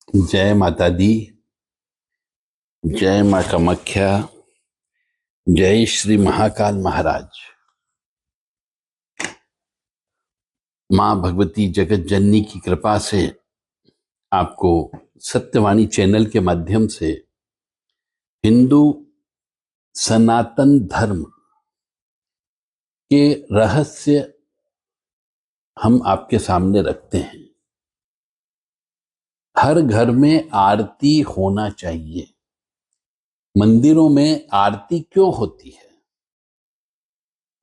जय माता दी। जय माँ कामाख्या। जय श्री महाकाल महाराज। माँ भगवती जगत जननी की कृपा से आपको सत्यवाणी चैनल के माध्यम से हिंदू सनातन धर्म के रहस्य हम आपके सामने रखते हैं। हर घर में आरती होना चाहिए। मंदिरों में आरती क्यों होती है?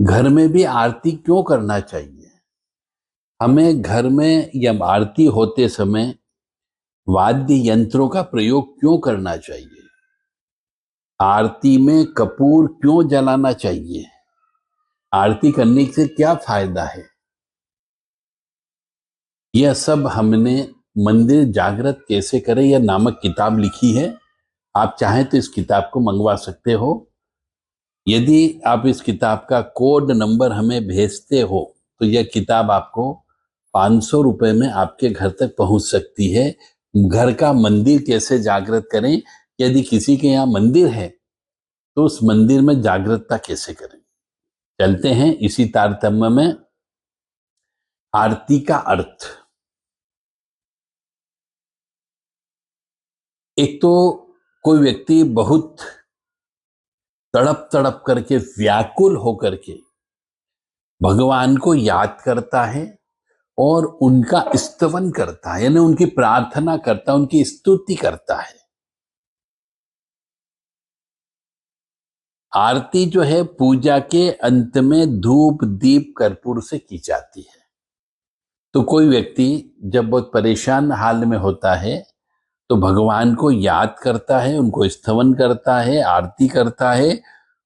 घर में भी आरती क्यों करना चाहिए? हमें घर में या आरती होते समय वाद्य यंत्रों का प्रयोग क्यों करना चाहिए? आरती में कपूर क्यों जलाना चाहिए? आरती करने से क्या फायदा है? यह सब हमने मंदिर जागृत कैसे करें यह नामक किताब लिखी है। आप चाहें तो इस किताब को मंगवा सकते हो। यदि आप इस किताब का कोड नंबर हमें भेजते हो तो यह किताब आपको 500 रुपए में आपके घर तक पहुंच सकती है। घर का मंदिर कैसे जागृत करें, यदि किसी के यहाँ मंदिर है तो उस मंदिर में जागृतता कैसे करें। चलते हैं इसी तारतम्य में आरती का अर्थ। एक तो कोई व्यक्ति बहुत तड़प तड़प करके व्याकुल होकर के भगवान को याद करता है और उनका स्तवन करता है, यानी उनकी प्रार्थना करता है, उनकी स्तुति करता है। आरती जो है पूजा के अंत में धूप दीप कर्पूर से की जाती है। तो कोई व्यक्ति जब बहुत परेशान हाल में होता है तो भगवान को याद करता है, उनको स्तवन करता है, आरती करता है,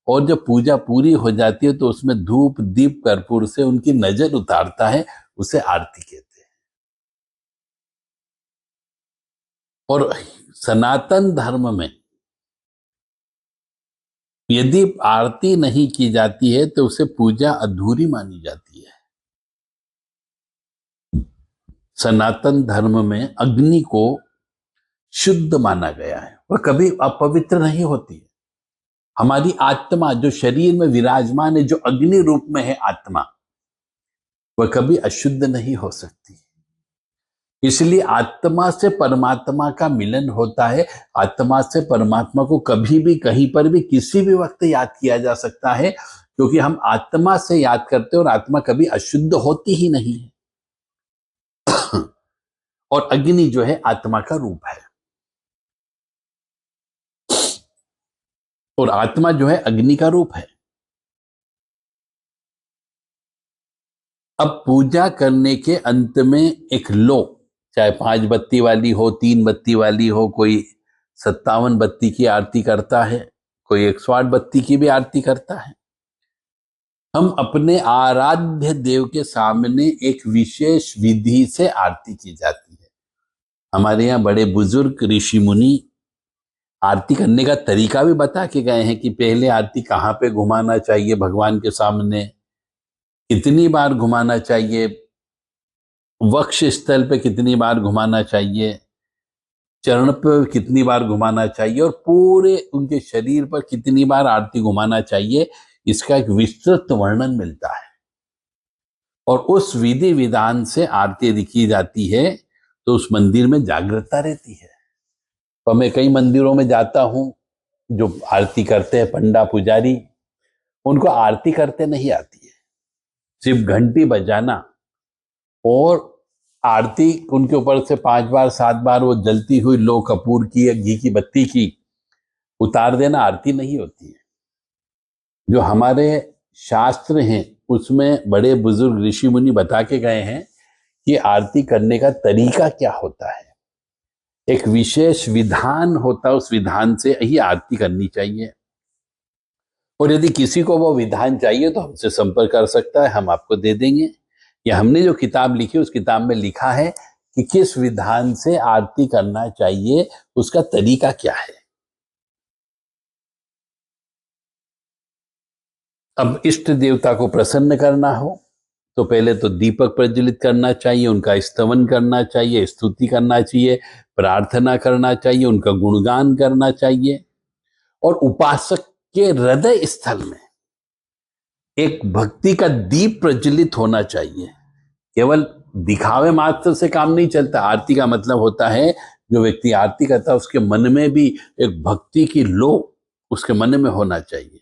और जब पूजा पूरी हो जाती है तो उसमें धूप दीप कर्पूर से उनकी नजर उतारता है। उसे आरती कहते हैं। और सनातन धर्म में यदि आरती नहीं की जाती है तो उसे पूजा अधूरी मानी जाती है। सनातन धर्म में अग्नि को शुद्ध माना गया है, वह कभी अपवित्र नहीं होती है। हमारी आत्मा जो शरीर में विराजमान है, जो अग्नि रूप में है आत्मा, वह कभी अशुद्ध नहीं हो सकती। इसलिए आत्मा से परमात्मा का मिलन होता है। आत्मा से परमात्मा को कभी भी कहीं पर भी किसी भी वक्त याद किया जा सकता है, क्योंकि हम आत्मा से याद करते हैं और आत्मा कभी अशुद्ध होती ही नहीं है। और अग्नि जो है आत्मा का रूप है, और आत्मा जो है अग्नि का रूप है। अब पूजा करने के अंत में एक लो, चाहे 5 बत्ती वाली हो, 3 बत्ती वाली हो, कोई 57 बत्ती की आरती करता है, कोई 108 बत्ती की भी आरती करता है। हम अपने आराध्य देव के सामने एक विशेष विधि से आरती की जाती है। हमारे यहाँ बड़े बुजुर्ग ऋषि मुनि आरती करने का तरीका भी बता के गए हैं कि पहले आरती कहाँ पे घुमाना चाहिए, भगवान के सामने कितनी बार घुमाना चाहिए, वक्ष स्थल पे कितनी बार घुमाना चाहिए, चरण पर कितनी बार घुमाना चाहिए, और पूरे उनके शरीर पर कितनी बार आरती घुमाना चाहिए। इसका एक विस्तृत वर्णन मिलता है। और उस विधि विधान से आरती यदि की जाती है तो उस मंदिर में जागृतता रहती है। तो मैं कई मंदिरों में जाता हूं, जो आरती करते हैं पंडा पुजारी, उनको आरती करते नहीं आती है। सिर्फ घंटी बजाना और आरती उनके ऊपर से 5 बार 7 बार वो जलती हुई लो कपूर की या घी की बत्ती की उतार देना आरती नहीं होती है। जो हमारे शास्त्र हैं उसमें बड़े बुजुर्ग ऋषि मुनि बता के गए हैं कि आरती करने का तरीका क्या होता है। एक विशेष विधान होता है, उस विधान से ही आरती करनी चाहिए। और यदि किसी को वो विधान चाहिए तो हमसे संपर्क कर सकता है, हम आपको दे देंगे। या हमने जो किताब लिखी उस किताब में लिखा है कि किस विधान से आरती करना चाहिए, उसका तरीका क्या है। अब इष्ट देवता को प्रसन्न करना हो तो पहले तो दीपक प्रज्वलित करना चाहिए, उनका स्तवन करना चाहिए, स्तुति करना चाहिए, प्रार्थना करना चाहिए, उनका गुणगान करना चाहिए। और उपासक के हृदय स्थल में एक भक्ति का दीप प्रज्वलित होना चाहिए। केवल दिखावे मात्र से काम नहीं चलता। आरती का मतलब होता है, जो व्यक्ति आरती करता है उसके मन में भी एक भक्ति की लो उसके मन में होना चाहिए।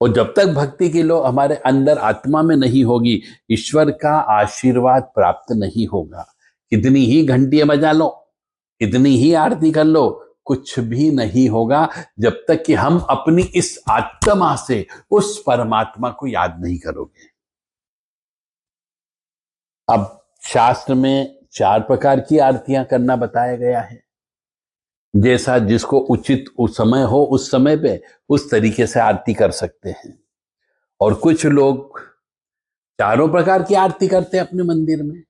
और जब तक भक्ति की लो हमारे अंदर आत्मा में नहीं होगी, ईश्वर का आशीर्वाद प्राप्त नहीं होगा। कितनी ही घंटियां बजा लो, कितनी ही आरती कर लो, कुछ भी नहीं होगा जब तक कि हम अपनी इस आत्मा से उस परमात्मा को याद नहीं करोगे। अब शास्त्र में 4 प्रकार की आरतियां करना बताया गया है। जैसा जिसको उचित उस समय हो, उस समय पे उस तरीके से आरती कर सकते हैं। और कुछ लोग 4 प्रकार की आरती करते हैं अपने मंदिर में।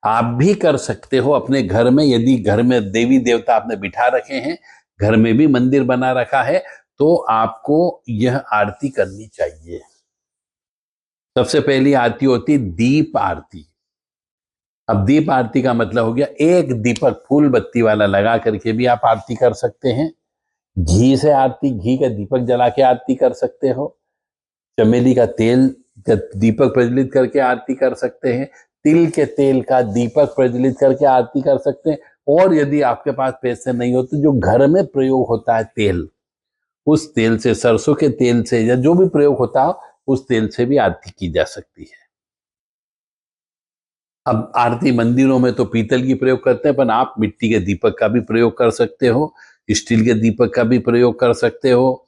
आप भी कर सकते हो अपने घर में। यदि घर में देवी देवता आपने बिठा रखे हैं, घर में भी मंदिर बना रखा है, तो आपको यह आरती करनी चाहिए। सबसे पहली आरती होती दीप आरती। अब दीप आरती का मतलब हो गया, एक दीपक फूल बत्ती वाला लगा करके भी आप आरती कर सकते हैं। घी से आरती, घी का दीपक जला के आरती कर सकते हो। चमेली का तेल का दीपक प्रज्वलित करके आरती कर सकते हैं। तिल के तेल का दीपक प्रज्वलित करके आरती कर सकते हैं। और यदि आपके पास पैसे नहीं होते, जो घर में प्रयोग होता है तेल, उस तेल से, सरसों के तेल से या जो भी प्रयोग होता हो, उस तेल से भी आरती की जा सकती है। अब आरती मंदिरों में तो पीतल की प्रयोग करते हैं, पर आप मिट्टी के दीपक का भी प्रयोग कर सकते हो, स्टील के दीपक का भी प्रयोग कर सकते हो,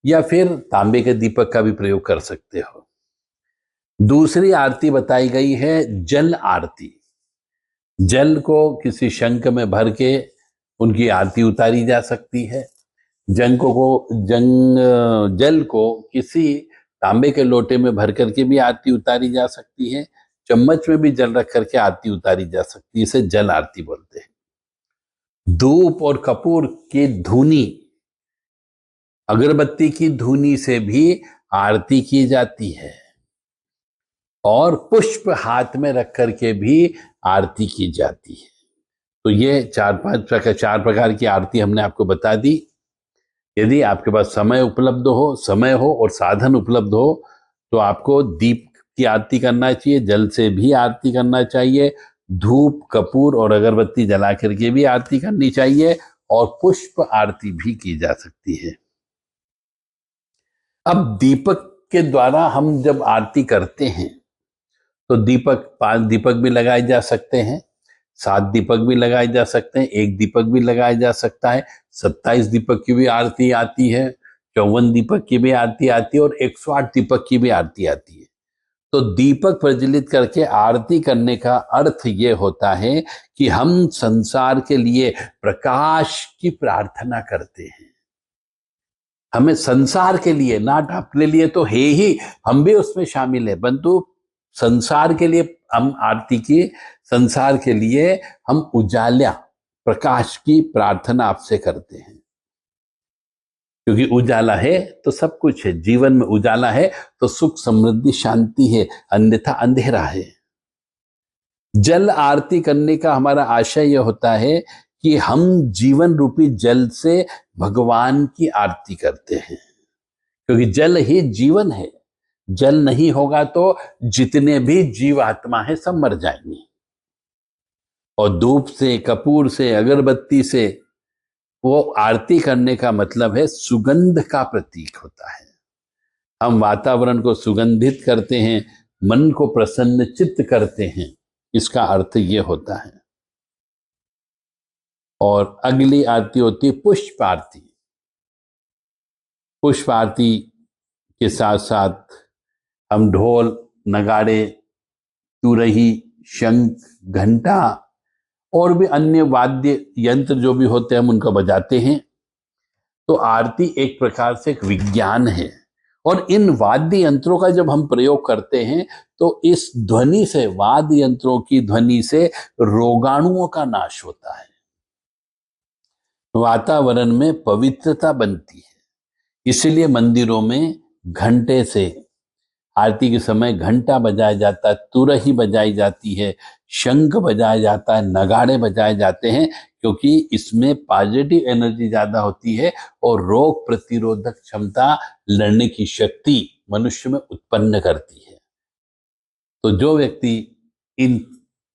या फिर तांबे के दीपक का भी प्रयोग कर सकते हो। दूसरी आरती बताई गई है जल आरती। जल को किसी शंख में भर के उनकी आरती उतारी जा सकती है। जल को किसी तांबे के लोटे में भर करके भी आरती उतारी जा सकती है। चम्मच में भी जल रख करके आरती उतारी जा सकती है। इसे जल आरती बोलते हैं। धूप और कपूर की धूनी, अगरबत्ती की धूनी से भी आरती की जाती है। और पुष्प हाथ में रख करके भी आरती की जाती है। तो ये 4 प्रकार की आरती हमने आपको बता दी। यदि आपके पास समय हो और साधन उपलब्ध हो, तो आपको दीप की आरती करना चाहिए, जल से भी आरती करना चाहिए, धूप, कपूर और अगरबत्ती जला करके भी आरती करनी चाहिए, और पुष्प आरती भी की जा सकती है। अब दीपक के द्वारा हम जब आरती करते हैं, तो 5 दीपक भी लगाए जा सकते हैं, 7 दीपक भी लगाए जा सकते हैं, 1 दीपक भी लगाया जा सकता है, 27 दीपक की भी आरती आती है, 54 दीपक की भी आरती आती है, और 108 दीपक की भी आरती आती है। तो दीपक प्रज्वलित करके आरती करने का अर्थ ये होता है कि हम संसार के लिए प्रकाश की प्रार्थना करते हैं। हमें संसार के लिए, नाट अपने लिए तो है ही, हम भी उसमें शामिल है, परंतु संसार के लिए हम आरती की, संसार के लिए हम उजाला, प्रकाश की प्रार्थना आपसे करते हैं। क्योंकि उजाला है तो सब कुछ है, जीवन में उजाला है तो सुख, समृद्धि, शांति है, अन्यथा अंधेरा है। जल आरती करने का हमारा आशय यह होता है कि हम जीवन रूपी जल से भगवान की आरती करते हैं, क्योंकि जल ही जीवन है। जल नहीं होगा तो जितने भी जीवात्मा है सब मर जाएंगे। और धूप से, कपूर से, अगरबत्ती से वो आरती करने का मतलब है सुगंध का प्रतीक होता है। हम वातावरण को सुगंधित करते हैं, मन को प्रसन्नचित्त करते हैं, इसका अर्थ ये होता है। और अगली आरती होती है पुष्प आरती। पुष्प आरती के साथ साथ हम ढोल, नगाड़े, तुरही, शंख, घंटा और भी अन्य वाद्य यंत्र जो भी होते हैं हम उनको बजाते हैं। तो आरती एक प्रकार से एक विज्ञान है। और इन वाद्य यंत्रों का जब हम प्रयोग करते हैं, तो इस ध्वनि से, वाद्य यंत्रों की ध्वनि से रोगाणुओं का नाश होता है, वातावरण में पवित्रता बनती है। इसलिए मंदिरों में घंटे से आरती के समय घंटा बजाया जाता है, तुरही बजाई जाती है, शंख बजाया जाता है, नगाड़े बजाए जाते हैं, क्योंकि इसमें पॉजिटिव एनर्जी ज्यादा होती है और रोग प्रतिरोधक क्षमता, लड़ने की शक्ति मनुष्य में उत्पन्न करती है। तो जो व्यक्ति इन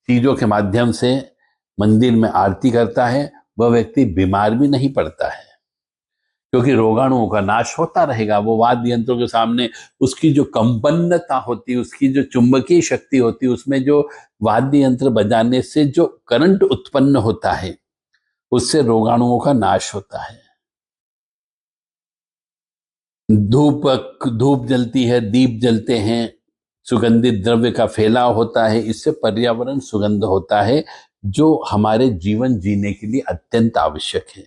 चीजों के माध्यम से मंदिर में आरती करता है वह व्यक्ति बीमार भी नहीं पड़ता है, क्योंकि रोगाणुओं का नाश होता रहेगा। वो वाद्य यंत्रों के सामने उसकी जो कंपन्नता होती है, उसकी जो चुंबकीय शक्ति होती है, उसमें जो वाद्य यंत्र बजाने से जो करंट उत्पन्न होता है उससे रोगाणुओं का नाश होता है। धूप जलती है, दीप जलते हैं, सुगंधित द्रव्य का फैलाव होता है, इससे पर्यावरण सुगंध होता है, जो हमारे जीवन जीने के लिए अत्यंत आवश्यक है।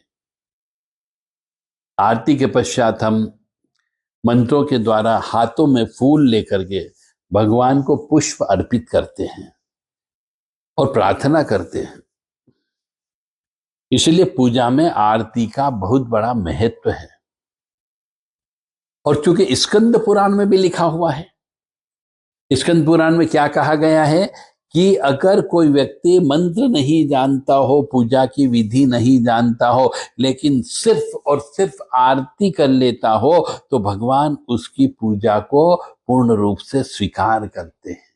आरती के पश्चात हम मंत्रों के द्वारा हाथों में फूल लेकर के भगवान को पुष्प अर्पित करते हैं और प्रार्थना करते हैं। इसलिए पूजा में आरती का बहुत बड़ा महत्व है। और चूंकि स्कंद पुराण में भी लिखा हुआ है, स्कंद पुराण में क्या कहा गया है कि अगर कोई व्यक्ति मंत्र नहीं जानता हो, पूजा की विधि नहीं जानता हो, लेकिन सिर्फ और सिर्फ आरती कर लेता हो, तो भगवान उसकी पूजा को पूर्ण रूप से स्वीकार करते हैं।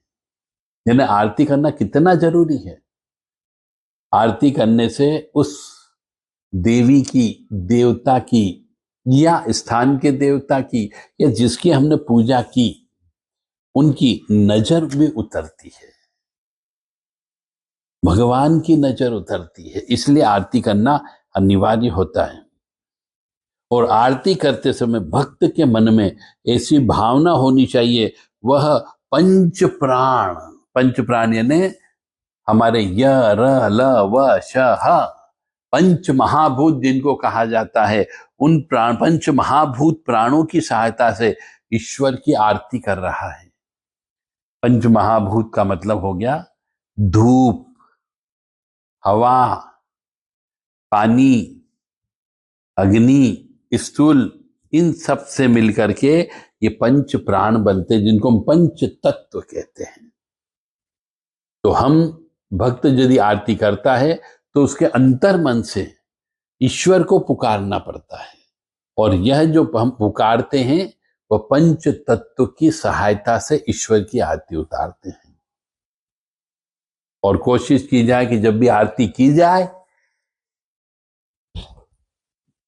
यानी आरती करना कितना जरूरी है। आरती करने से उस देवी की, देवता की, या स्थान के देवता की, या जिसकी हमने पूजा की, उनकी नजर भी उतरती है, भगवान की नजर उतरती है। इसलिए आरती करना अनिवार्य होता है। और आरती करते समय भक्त के मन में ऐसी भावना होनी चाहिए, वह पंच प्राण यानी हमारे य र ल व श ह, पंच महाभूत जिनको कहा जाता है, उन पंच महाभूत प्राणों की सहायता से ईश्वर की आरती कर रहा है। पंच महाभूत का मतलब हो गया धूप, हवा, पानी, अग्नि, स्थूल, इन सब से मिलकर के ये पंच प्राण बनते, जिनको हम पंच तत्व कहते हैं। तो हम भक्त यदि आरती करता है तो उसके अंतर मन से ईश्वर को पुकारना पड़ता है, और यह जो हम पुकारते हैं वह पंच तत्व की सहायता से ईश्वर की आरती उतारते हैं। और कोशिश की जाए कि जब भी आरती की जाए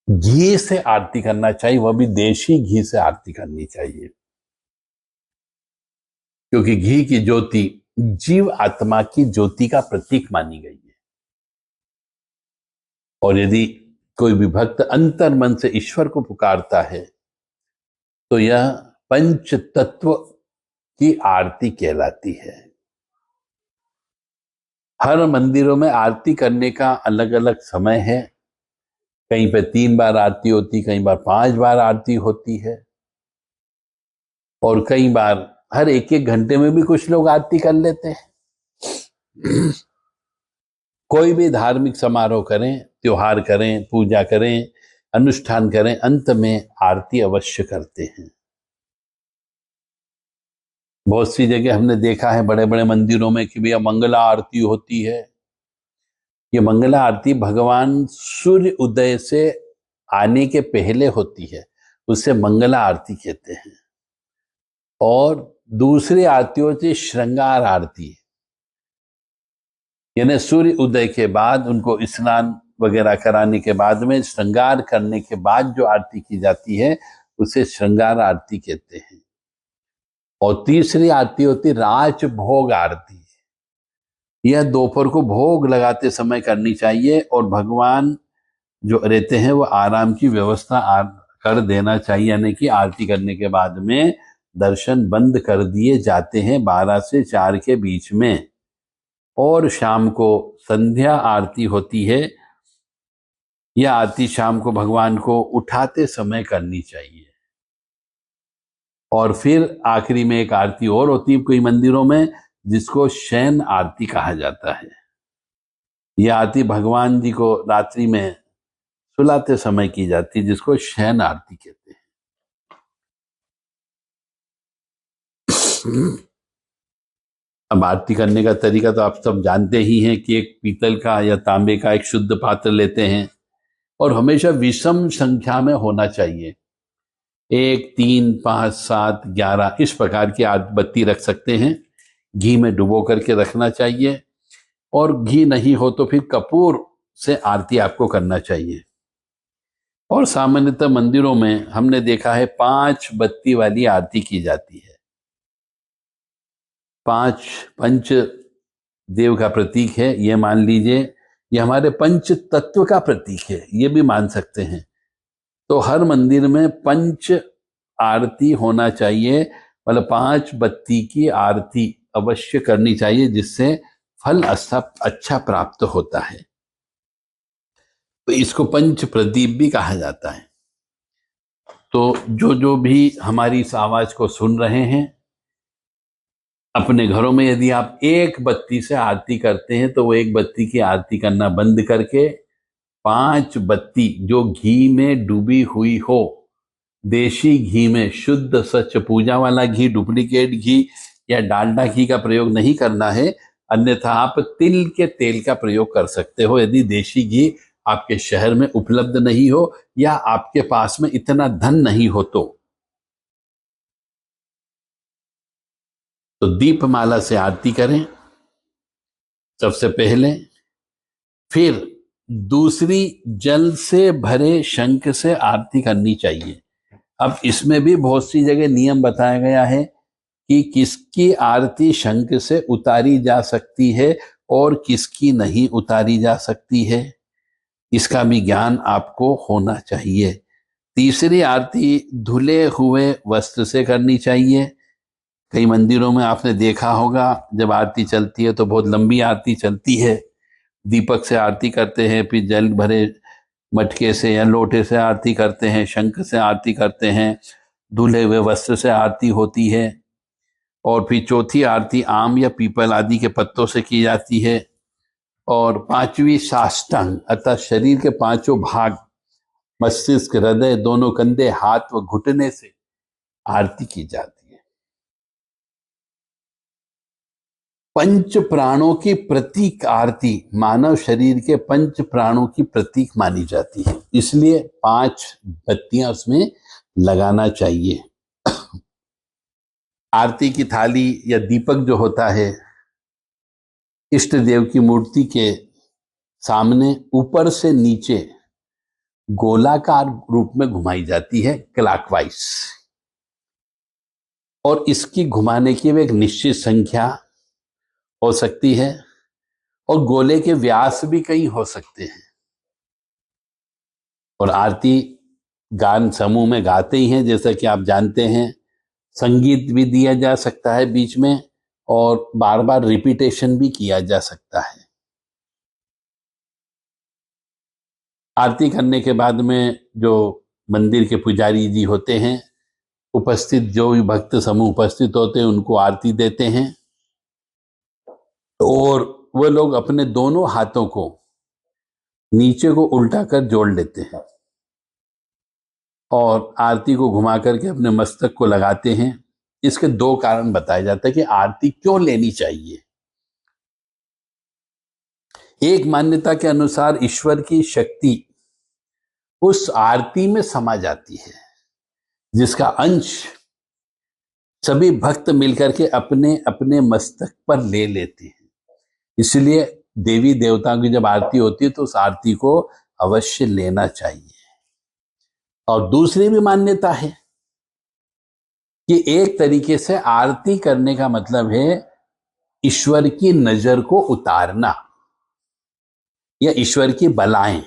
घी से आरती करना चाहिए, वह भी देशी घी से आरती करनी चाहिए, क्योंकि घी की ज्योति जीव आत्मा की ज्योति का प्रतीक मानी गई है। और यदि कोई भी भक्त अंतर मन से ईश्वर को पुकारता है तो यह पंच तत्व की आरती कहलाती है। हर मंदिरों में आरती करने का अलग अलग समय है। कहीं पे 3 बार आरती होती, कई बार 5 बार आरती होती है, और कई बार हर एक एक घंटे में भी कुछ लोग आरती कर लेते हैं। कोई भी धार्मिक समारोह करें, त्योहार करें, पूजा करें, अनुष्ठान करें, अंत में आरती अवश्य करते हैं। बहुत सी जगह हमने देखा है बड़े बड़े मंदिरों में कि भैया मंगला आरती होती है। ये मंगला आरती भगवान सूर्य उदय से आने के पहले होती है, उसे मंगला आरती कहते हैं। और दूसरी आरती होती है श्रृंगार आरती, यानी सूर्य उदय के बाद उनको स्नान वगैरह कराने के बाद में श्रृंगार करने के बाद जो आरती की जाती है उसे श्रृंगार आरती कहते हैं। और तीसरी आरती होती राज भोग आरती। यह दोपहर को भोग लगाते समय करनी चाहिए, और भगवान जो रहते हैं वो आराम की व्यवस्था कर देना चाहिए, यानी कि आरती करने के बाद में दर्शन बंद कर दिए जाते हैं 12 से 4 के बीच में। और शाम को संध्या आरती होती है। यह आरती शाम को भगवान को उठाते समय करनी चाहिए। और फिर आखिरी में एक आरती और होती है कई मंदिरों में, जिसको शयन आरती कहा जाता है। यह आरती भगवान जी को रात्रि में सुलाते समय की जाती है, जिसको शयन आरती कहते हैं। अब आरती करने का तरीका तो आप सब जानते ही हैं कि एक पीतल का या तांबे का एक शुद्ध पात्र लेते हैं और हमेशा विषम संख्या में होना चाहिए। 1, 3, 5, 7, 11 इस प्रकार की बत्ती रख सकते हैं। घी में डुबो करके रखना चाहिए और घी नहीं हो तो फिर कपूर से आरती आपको करना चाहिए। और सामान्यतः मंदिरों में हमने देखा है 5 बत्ती वाली आरती की जाती है। 5 पंच देव का प्रतीक है, ये मान लीजिए। ये हमारे पंच तत्व का प्रतीक है, ये भी मान सकते हैं। तो हर मंदिर में पंच आरती होना चाहिए, मतलब 5 बत्ती की आरती अवश्य करनी चाहिए, जिससे फल अच्छा प्राप्त होता है। तो इसको पंच प्रदीप भी कहा जाता है। तो जो भी हमारी इस आवाज को सुन रहे हैं, अपने घरों में यदि आप एक बत्ती से आरती करते हैं तो वो एक बत्ती की आरती करना बंद करके 5 बत्ती जो घी में डूबी हुई हो, देशी घी में, शुद्ध सच पूजा वाला घी, डुप्लीकेट घी या डालडा घी का प्रयोग नहीं करना है। अन्यथा आप तिल के तेल का प्रयोग कर सकते हो, यदि देशी घी आपके शहर में उपलब्ध नहीं हो या आपके पास में इतना धन नहीं हो तो दीपमाला से आरती करें सबसे पहले। फिर दूसरी जल से भरे शंख से आरती करनी चाहिए। अब इसमें भी बहुत सी जगह नियम बताया गया है कि किसकी आरती शंख से उतारी जा सकती है और किसकी नहीं उतारी जा सकती है, इसका भी ज्ञान आपको होना चाहिए। तीसरी आरती धुले हुए वस्त्र से करनी चाहिए। कई मंदिरों में आपने देखा होगा जब आरती चलती है तो बहुत लंबी आरती चलती है। दीपक से आरती करते हैं, फिर जल भरे मटके से या लोटे से आरती करते हैं, शंख से आरती करते हैं, धुले हुए वस्त्र से आरती होती है। और फिर चौथी आरती आम या पीपल आदि के पत्तों से की जाती है। और 5वीं साष्टांग अर्थात शरीर के 5 भाग, मस्तिष्क, हृदय, दोनों कंधे, हाथ व घुटने से आरती की जाती है। पंच प्राणों की प्रतीक आरती मानव शरीर के 5 प्राणों की प्रतीक मानी जाती है, इसलिए 5 बत्तियां उसमें लगाना चाहिए। आरती की थाली या दीपक जो होता है, इष्ट देव की मूर्ति के सामने ऊपर से नीचे गोलाकार रूप में घुमाई जाती है, क्लॉकवाइज। और इसकी घुमाने की भी एक निश्चित संख्या हो सकती है और गोले के व्यास भी कई हो सकते हैं। और आरती गान समूह में गाते ही हैं, जैसा कि आप जानते हैं। संगीत भी दिया जा सकता है बीच में और बार बार रिपीटेशन भी किया जा सकता है। आरती करने के बाद में जो मंदिर के पुजारी जी होते हैं, उपस्थित जो भी भक्त समूह उपस्थित होते हैं, उनको आरती देते हैं और वो लोग अपने दोनों हाथों को नीचे को उल्टा कर जोड़ लेते हैं और आरती को घुमा करके अपने मस्तक को लगाते हैं। इसके 2 कारण बताए जाते हैं कि आरती क्यों लेनी चाहिए। एक मान्यता के अनुसार ईश्वर की शक्ति उस आरती में समा जाती है, जिसका अंश सभी भक्त मिलकर के अपने अपने मस्तक पर ले लेते हैं। इसलिए देवी देवताओं की जब आरती होती है तो उस आरती को अवश्य लेना चाहिए। और दूसरी भी मान्यता है कि एक तरीके से आरती करने का मतलब है ईश्वर की नजर को उतारना या ईश्वर की बलाएं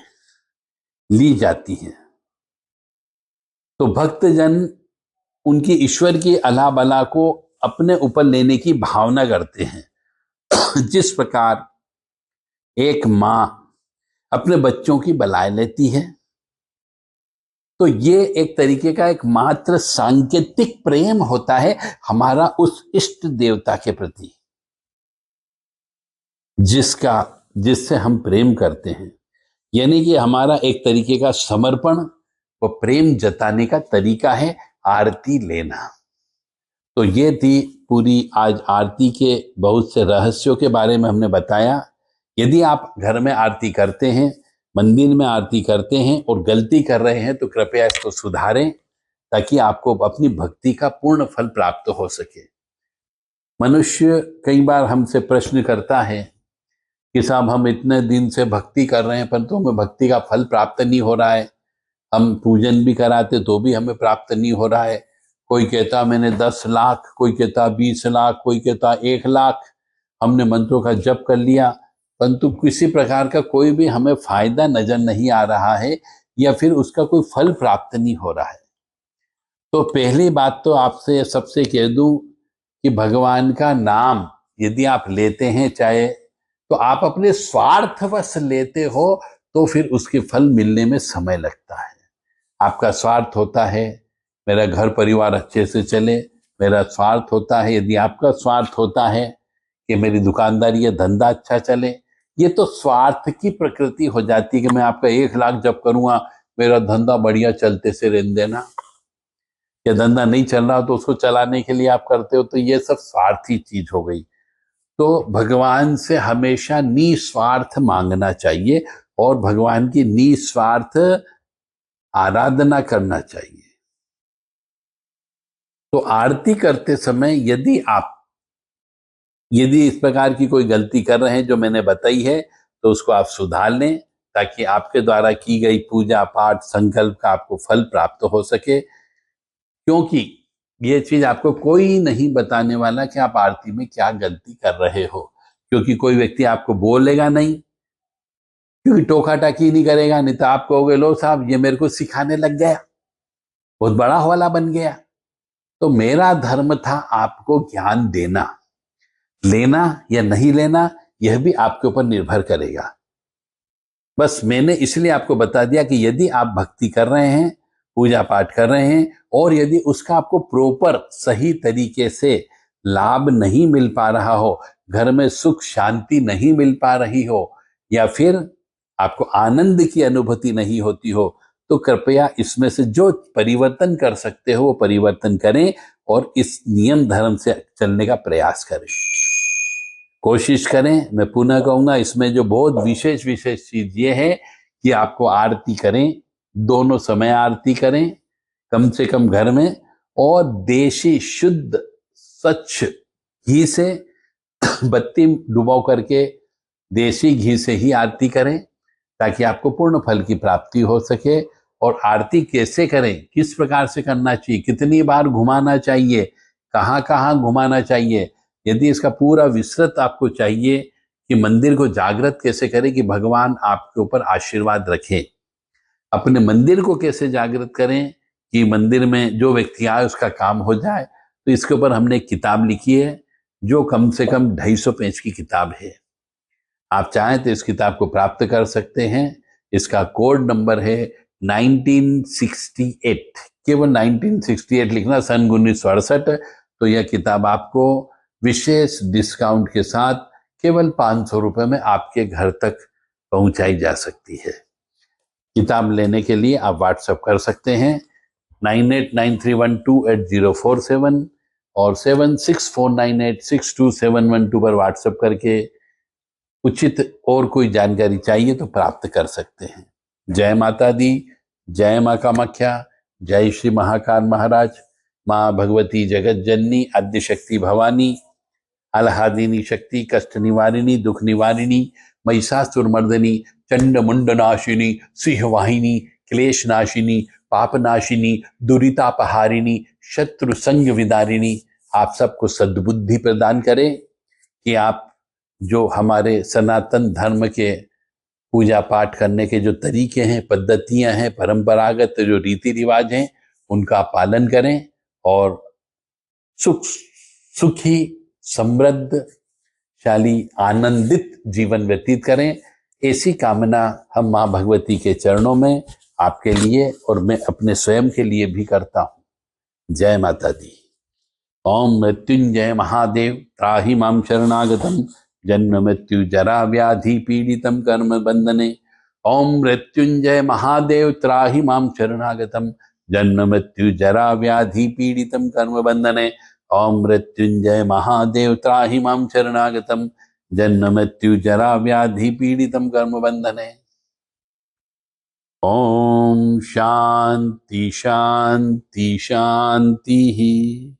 ली जाती हैं। तो भक्तजन उनकी ईश्वर की अला बला को अपने ऊपर लेने की भावना करते हैं। जिस प्रकार एक मां अपने बच्चों की बलाएं लेती है, तो ये एक तरीके का एक मात्र सांकेतिक प्रेम होता है हमारा उस इष्ट देवता के प्रति, जिससे हम प्रेम करते हैं। यानी कि हमारा एक तरीके का समर्पण व प्रेम जताने का तरीका है आरती लेना। तो ये थी पूरी आज आरती के बहुत से रहस्यों के बारे में हमने बताया। यदि आप घर में आरती करते हैं, मंदिर में आरती करते हैं और गलती कर रहे हैं तो कृपया इसको सुधारें, ताकि आपको अपनी भक्ति का पूर्ण फल प्राप्त हो सके। मनुष्य कई बार हमसे प्रश्न करता है कि साहब हम इतने दिन से भक्ति कर रहे हैं परंतु हमें भक्ति का फल प्राप्त नहीं हो रहा है, हम पूजन भी कराते तो भी हमें प्राप्त नहीं हो रहा है। कोई कहता मैंने 10 लाख, कोई कहता 20 लाख, कोई कहता 1 लाख हमने मंत्रों का जप कर लिया, परंतु किसी प्रकार का कोई भी हमें फायदा नजर नहीं आ रहा है या फिर उसका कोई फल प्राप्त नहीं हो रहा है। तो पहली बात तो आपसे सबसे कह दूं कि भगवान का नाम यदि आप लेते हैं, चाहे तो आप अपने स्वार्थवश लेते हो तो फिर उसके फल मिलने में समय लगता है। आपका स्वार्थ होता है मेरा घर परिवार अच्छे से चले, मेरा स्वार्थ होता है, यदि आपका स्वार्थ होता है कि मेरी दुकानदारी या धंधा अच्छा चले, ये तो स्वार्थ की प्रकृति हो जाती है कि मैं आपका 1 लाख जब करूंगा मेरा धंधा बढ़िया चलते से रहने देना, या धंधा नहीं चल रहा तो उसको चलाने के लिए आप करते हो, तो ये सब स्वार्थी चीज हो गई। तो भगवान से हमेशा निस्वार्थ मांगना चाहिए और भगवान की निस्वार्थ आराधना करना चाहिए। तो आरती करते समय यदि इस प्रकार की कोई गलती कर रहे हैं जो मैंने बताई है तो उसको आप सुधार लें, ताकि आपके द्वारा की गई पूजा पाठ संकल्प का आपको फल प्राप्त हो सके। क्योंकि ये चीज आपको कोई नहीं बताने वाला कि आप आरती में क्या गलती कर रहे हो, क्योंकि कोई व्यक्ति आपको बोलेगा नहीं, क्योंकि टोका टाकी नहीं करेगा, नहीं तो आप कहोगे लो साहब ये मेरे को सिखाने लग गया, बहुत बड़ा वाला बन गया। तो मेरा धर्म था आपको ज्ञान देना, लेना या नहीं लेना यह भी आपके ऊपर निर्भर करेगा। बस मैंने इसलिए आपको बता दिया कि यदि आप भक्ति कर रहे हैं, पूजा पाठ कर रहे हैं और यदि उसका आपको प्रॉपर सही तरीके से लाभ नहीं मिल पा रहा हो, घर में सुख शांति नहीं मिल पा रही हो या फिर आपको आनंद की अनुभूति नहीं होती हो, तो कृपया इसमें से जो परिवर्तन कर सकते हो वो परिवर्तन करें और इस नियम धर्म से चलने का प्रयास करें, कोशिश करें। मैं पुनः कहूंगा इसमें जो बहुत विशेष चीज ये है कि आपको आरती करें, दोनों समय आरती करें कम से कम घर में, और देशी शुद्ध स्वच्छ घी से बत्ती डुबाओ करके देसी घी से ही आरती करें, ताकि आपको पूर्ण फल की प्राप्ति हो सके। और आरती कैसे करें, किस प्रकार से करना चाहिए, कितनी बार घुमाना चाहिए, कहाँ कहाँ घुमाना चाहिए, यदि इसका पूरा विस्तृत आपको चाहिए कि मंदिर को जागृत कैसे करें कि भगवान आपके ऊपर आशीर्वाद रखें, अपने मंदिर को कैसे जागृत करें कि मंदिर में जो व्यक्ति आए उसका काम हो जाए, तो इसके ऊपर हमने एक किताब लिखी है जो कम से कम 250 पेज की किताब है। आप चाहें तो इस किताब को प्राप्त कर सकते हैं। इसका कोड नंबर है 1968, केवल 1968 लिखना, सन 1968। तो यह किताब आपको विशेष डिस्काउंट के साथ केवल 500 रुपए में आपके घर तक पहुंचाई जा सकती है। किताब लेने के लिए आप व्हाट्सएप कर सकते हैं 9893128047 और 7649862712 पर व्हाट्सएप करके उचित और कोई जानकारी चाहिए तो प्राप्त कर सकते हैं। जय माता दी, जय माँ कामाख्या, जय श्री महाकाल महाराज, माँ भगवती जगत जननी आद्य शक्ति भवानी, आह्लादिनी शक्ति, कष्ट निवारिणी, दुख निवारिणी, महिषासुर मर्दनी, चंड मुंड नाशिनी, सिंहवाहिनी, क्लेश नाशिनी, पाप नाशिनी, दुरितापहारिणी, शत्रु संग विदारिणी आप सबको सद्बुद्धि प्रदान करें कि आप जो हमारे सनातन धर्म के पूजा पाठ करने के जो तरीके हैं, पद्धतियां हैं, परंपरागत जो रीति रिवाज हैं, उनका पालन करें और सुखी समृद्धशाली आनंदित जीवन व्यतीत करें। ऐसी कामना हम माँ भगवती के चरणों में आपके लिए और मैं अपने स्वयं के लिए भी करता हूँ। जय माता दी। ओम मृत्युंजय महादेव त्राहि मां शरणागतम जन्म मृत्यु जरा व्याधि पीड़ितम कर्म बंधने। ओम मृत्युंजय महादेव त्राहि मां शरणागतम जन्म मृत्यु जरा व्याधि पीड़ितम कर्म बंधने। ओम मृत्युंजय महादेव त्राहि मां शरणागतम जन्म मृत्यु जरा व्याधि पीड़ितम कर्म बंधने। ओम शांति शांति शांति ही।